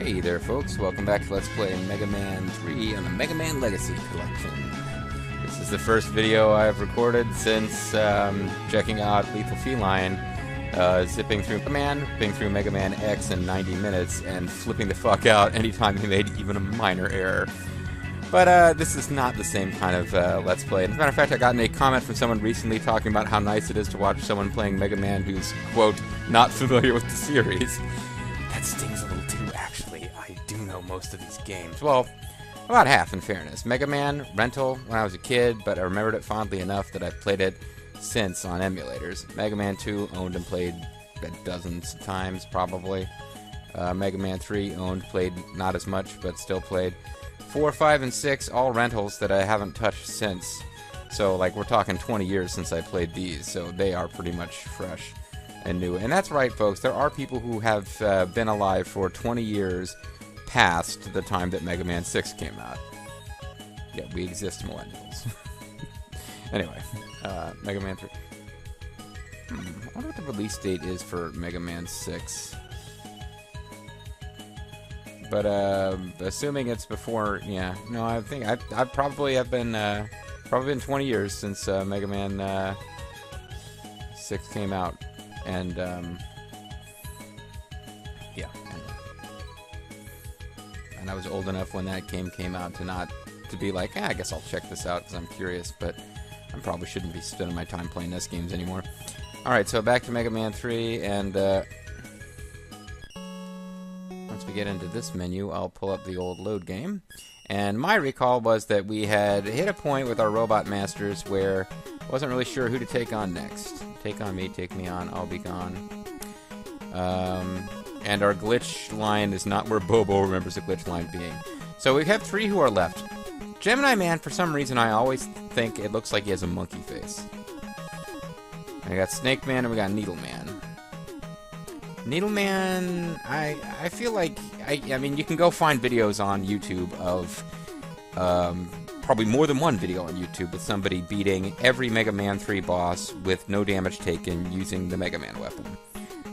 Hey there folks, welcome back to Let's Play Mega Man 3 on the Mega Man Legacy Collection. This is the first video I've recorded since checking out Lethal Feline, zipping through Mega Man X in 90 minutes and flipping the fuck out anytime he made even a minor error. But this is not the same kind of Let's Play. As a matter of fact, I got a comment from someone recently talking about how nice it is to watch someone playing Mega Man who's, quote, not familiar with the series. That stings a little too, actually. I do know most of these games. Well, about half, in fairness. Mega Man, rental, when I was a kid, but I remembered it fondly enough that I've played it since on emulators. Mega Man 2, owned and played dozens of times, probably. Mega Man 3, owned, played not as much, but still played. 4, 5, and 6, all rentals that I haven't touched since. So, like, we're talking 20 years since I played these, so they are pretty much fresh and new. And that's right, folks, there are people who have been alive for 20 years past the time that Mega Man 6 came out. Yeah, we exist, millennials. Anyway, Mega Man 3. I wonder what the release date is for Mega Man 6. But assuming it's before, yeah, no, I think I probably have been 20 years since Mega Man 6 came out, and yeah, and I was old enough when that game came out to be like, I guess I'll check this out because I'm curious, but I probably shouldn't be spending my time playing NES games anymore. All right, so back to Mega Man 3, and once we get into this menu, I'll pull up the old load game. And my recall was that we had hit a point with our robot masters where I wasn't really sure who to take on next. Take on me, take me on, I'll be gone. And our glitch line is not where Bobo remembers the glitch line being. So we have 3 who are left. Gemini Man, for some reason, I always think it looks like he has a monkey face. We got Snake Man and we got Needle Man. Needle Man, I feel like, I mean, you can go find videos on YouTube of, probably more than one video on YouTube with somebody beating every Mega Man 3 boss with no damage taken using the Mega Man weapon.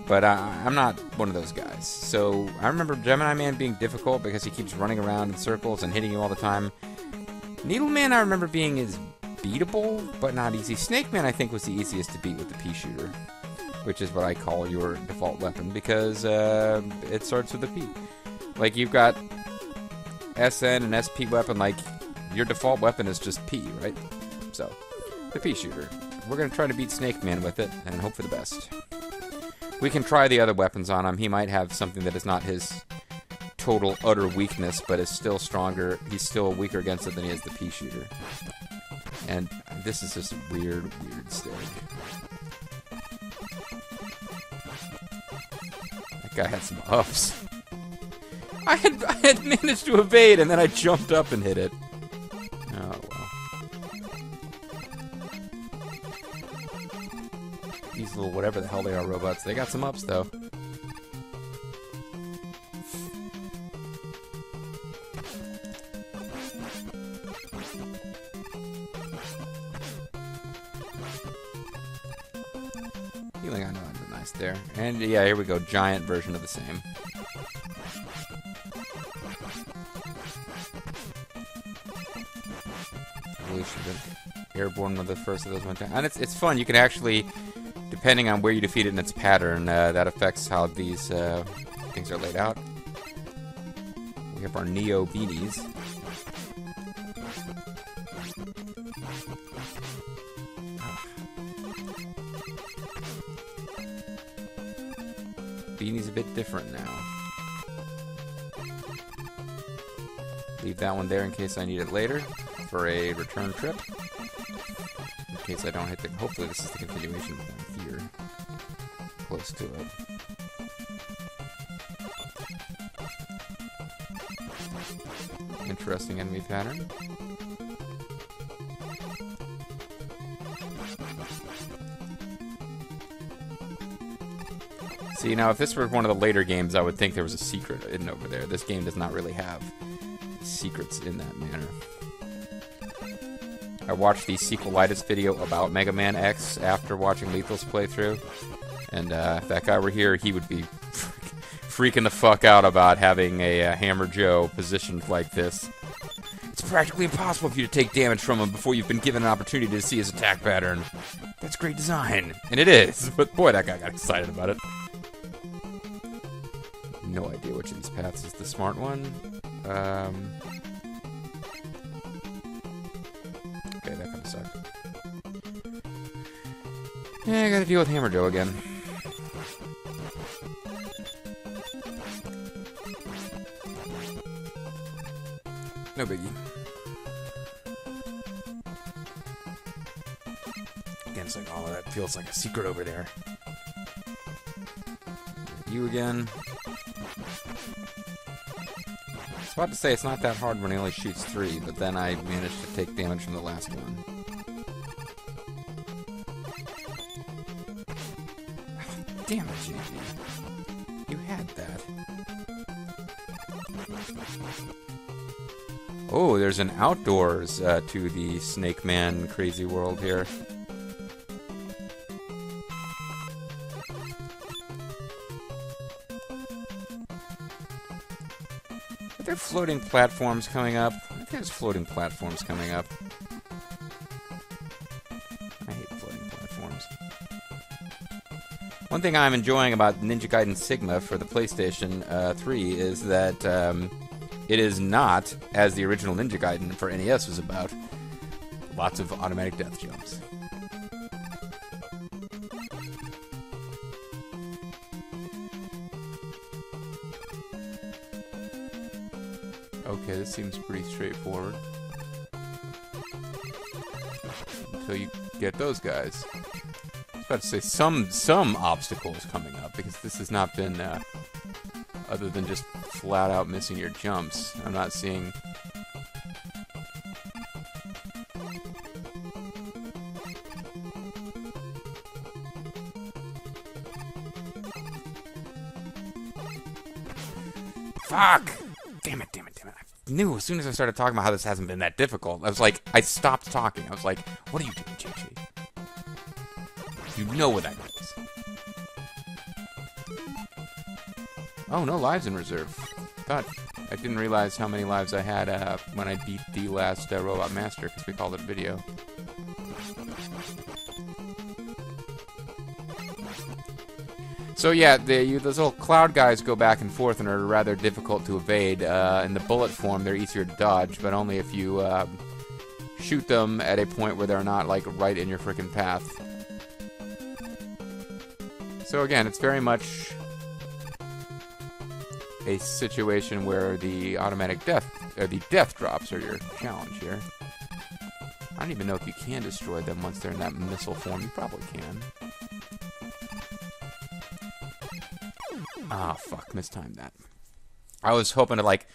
But I'm not one of those guys. So I remember Gemini Man being difficult because he keeps running around in circles and hitting you all the time. Needle Man I remember being is beatable, but not easy. Snake Man I think was the easiest to beat with the pea shooter, which is what I call your default weapon, because it starts with a P. Like, you've got SN and SP weapon, like, your default weapon is just P, right? So, the P shooter. We're going to try to beat Snake Man with it, and hope for the best. We can try the other weapons on him. He might have something that is not his total, utter weakness, but is still stronger. He's still weaker against it than he is the P shooter. And this is just a weird stage. That guy had some ups. I had managed to evade, and then I jumped up and hit it. Oh, well. These little whatever the hell they are robots, they got some ups, though. Healing, I know I did nice there. And yeah, here we go, giant version of the same. Airborne, one of the first of those went down. And it's fun, you can actually, depending on where you defeat it in its pattern, that affects how these things are laid out. We have our Neo beanies. Beanie's a bit different now. Leave that one there in case I need it later for a return trip. In case I don't hit the... Hopefully this is the continuation point here. Close to it. Interesting enemy pattern. See, now if this were one of the later games, I would think there was a secret hidden over there. This game does not really have secrets in that manner. I watched the sequelitis video about Mega Man X after watching Lethal's playthrough, and if that guy were here, he would be freaking the fuck out about having a Hammer Joe positioned like this. It's practically impossible for you to take damage from him before you've been given an opportunity to see his attack pattern. That's great design. And it is, but boy, that guy got excited about it. No idea which of these paths is the smart one. Okay, that kind of sucked. Yeah, I gotta deal with Hammer Joe again. No biggie. Again, it's like, oh, that feels like a secret over there. You again. I was about to say it's not that hard when he only shoots 3, but then I managed to take damage from the last one. Oh, damn it, JP. You had that. Oh, there's an outdoors to the Snake Man crazy world here. Are there floating platforms coming up? I think there's floating platforms coming up. I hate floating platforms. One thing I'm enjoying about Ninja Gaiden Sigma for the PlayStation 3 is that it is not, as the original Ninja Gaiden for NES was about, lots of automatic death jumps. Okay, this seems pretty straightforward. Until you get those guys. I was about to say some obstacles coming up, because this has not been, other than just flat out missing your jumps. I'm not seeing... Fuck! Damn it, damn it, damn it. I knew as soon as I started talking about how this hasn't been that difficult, I was like, I stopped talking. I was like, what are you doing, JJ? You know where that goes. Oh, no lives in reserve. Thought I didn't realize how many lives I had when I beat the last Robot Master, because we called it a video. So yeah, those little cloud guys go back and forth and are rather difficult to evade. In the bullet form, they're easier to dodge, but only if you shoot them at a point where they're not, like, right in your frickin' path. So again, it's very much a situation where the automatic death, or the death drops are your challenge here. I don't even know if you can destroy them once they're in that missile form. You probably can. Ah, fuck, mistimed that. I was hoping to, like,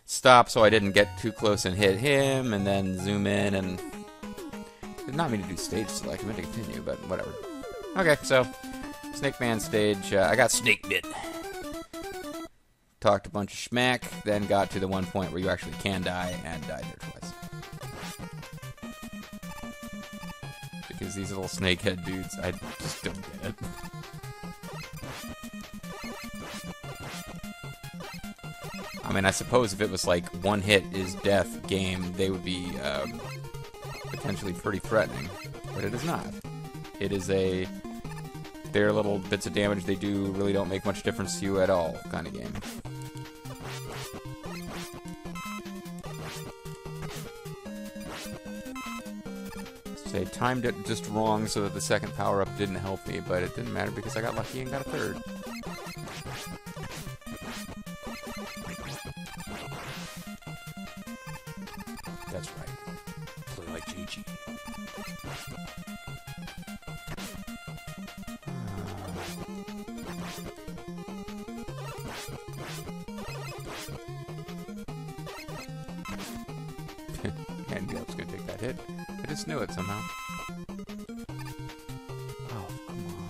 stop so I didn't get too close and hit him, and then zoom in, and... Did not mean to do stage select, I meant to continue, but whatever. Okay, so, Snake Man stage, I got snake bit. Talked a bunch of schmack, then got to the one point where you actually can die, and died there twice. Because these little snakehead dudes, I just don't get it. I mean, I suppose if it was like one hit is death game, they would be potentially pretty threatening, but it is not. It is a their little bits of damage they do really don't make much difference to you at all kind of game. Say timed it just wrong so that the second power up didn't help me, but it didn't matter because I got lucky and got a third. That's right. Play like GG. And I was gonna take that hit. I just knew it somehow. Oh, come on.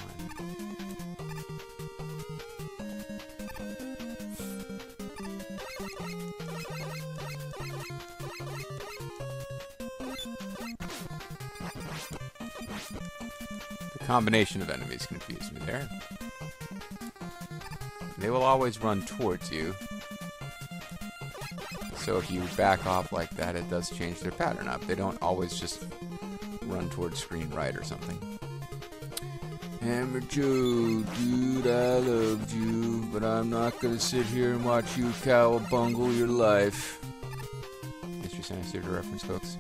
The combination of enemies confused me there. They will always run towards you. So if you back off like that, it does change their pattern up. They don't always just run towards screen right or something. Hammer Joe, dude, I loved you, but I'm not gonna sit here and watch you cowabungle your life. Mr. Sinister reference, folks.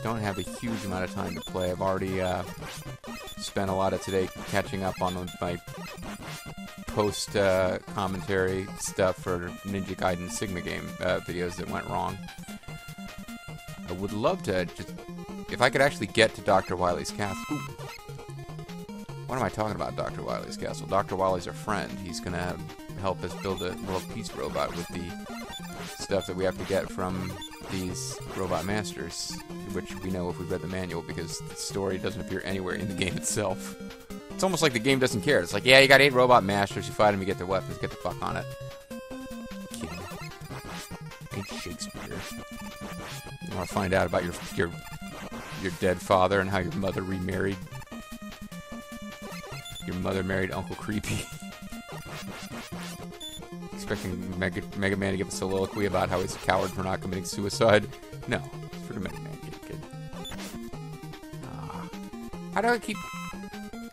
Don't have a huge amount of time to play. I've already spent a lot of today catching up on my post commentary stuff for Ninja Gaiden Sigma game videos that went wrong. I would love to just, if I could actually get to Dr. Wily's castle. Ooh. What am I talking about, Dr. Wily's castle? Dr. Wily's our friend. He's gonna help us build a little peace robot with the stuff that we have to get from these robot masters, which we know if we read the manual, because the story doesn't appear anywhere in the game itself. It's almost like the game doesn't care. It's like, yeah, you got 8 robot masters, you fight them, you get their weapons, get the fuck on it. Kidding. Ain't Shakespeare. You want to find out about your dead father and how your mother remarried? Your mother married Uncle Creepy. Expecting Mega Man to give a soliloquy about how he's a coward for not committing suicide. No, it's for the Mega Man kid. How do I keep...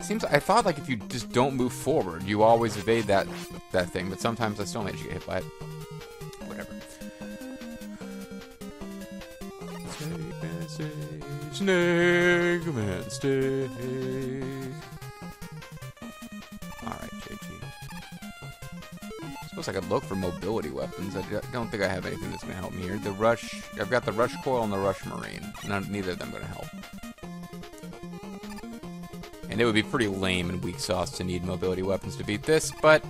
Seems I thought like if you just don't move forward, you always evade that thing, but sometimes I still manage to get hit by it. Whatever. Snake Man, stay. Alright, JT. Suppose I could look for mobility weapons. I don't think I have anything that's going to help me here. The Rush... I've got the Rush Coil and the Rush Marine. Neither of them are going to help. And it would be pretty lame and weak sauce to need mobility weapons to beat this, but...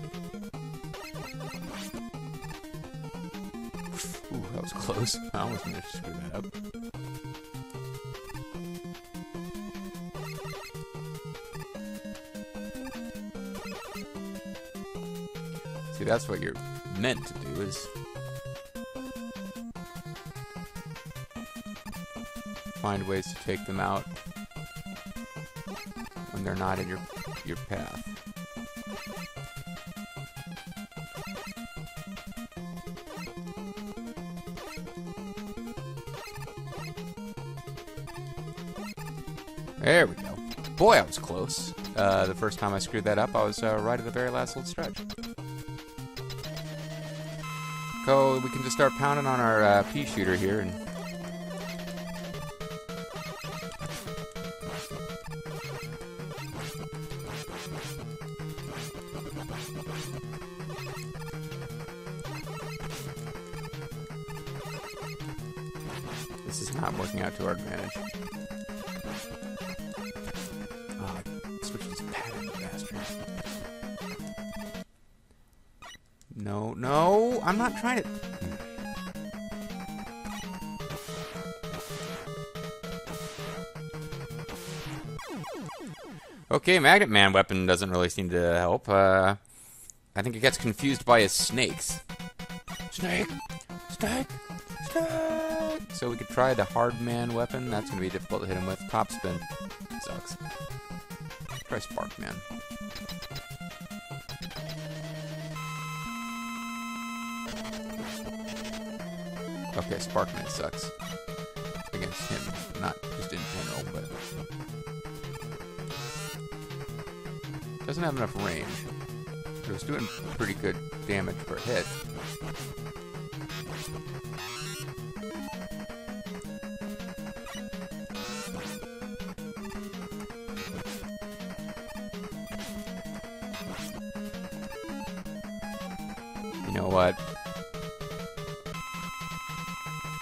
Ooh, that was close. I almost managed to screw that up. See, that's what you're meant to do, is... find ways to take them out when they're not in your path. There we go. Boy, I was close. The first time I screwed that up, I was right at the very last little stretch. So we can just start pounding on our pea shooter here and... This is not working out to our advantage. Oh, switch this pattern, bastard. No, no, I'm not trying to... Okay, Magnet Man weapon doesn't really seem to help. I think it gets confused by his snakes. Snake! Snake! Snake! So we could try the Hard Man weapon. That's going to be difficult to hit him with. Top Spin. Sucks. Try Spark Man. Okay, Spark Man sucks. Against him. Not just in general, but... Doesn't have enough range. But it was doing pretty good damage per hit. You know what?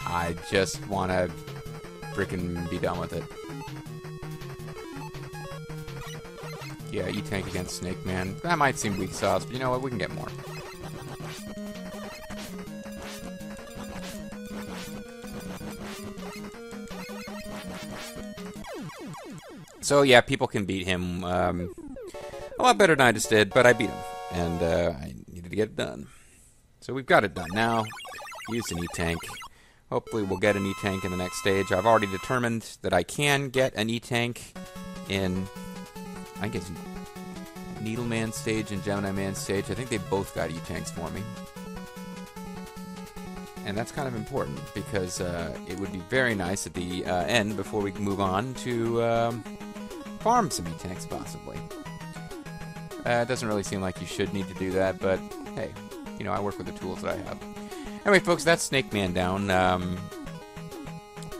I just want to frickin' be done with it. Yeah, E-Tank against Snake Man. That might seem weak sauce, but you know what? We can get more. So yeah, people can beat him a lot better than I just did, but I beat him. And I needed to get it done. So we've got it done now. Use an E-Tank. Hopefully we'll get an E-Tank in the next stage. I've already determined that I can get an E-Tank in, I guess, Needleman stage and Gemini Man stage. I think they both got E-Tanks for me. And that's kind of important, because it would be very nice at the end, before we move on, to farm some E-Tanks, possibly. It doesn't really seem like you should need to do that, but hey, you know, I work with the tools that I have. Anyway, folks, that's Snake Man down.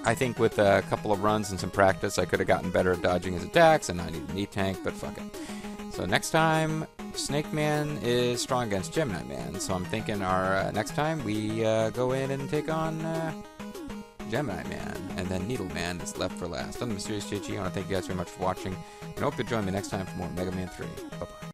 I think with a couple of runs and some practice, I could have gotten better at dodging his attacks, and I need an E-Tank, but fuck it. So next time, Snake Man is strong against Gemini Man, so I'm thinking our next time we go in and take on Gemini Man, and then Needle Man is left for last. I'm the Mysterious JG. I want to thank you guys very much for watching, and I hope you'll join me next time for more Mega Man 3. Bye-bye.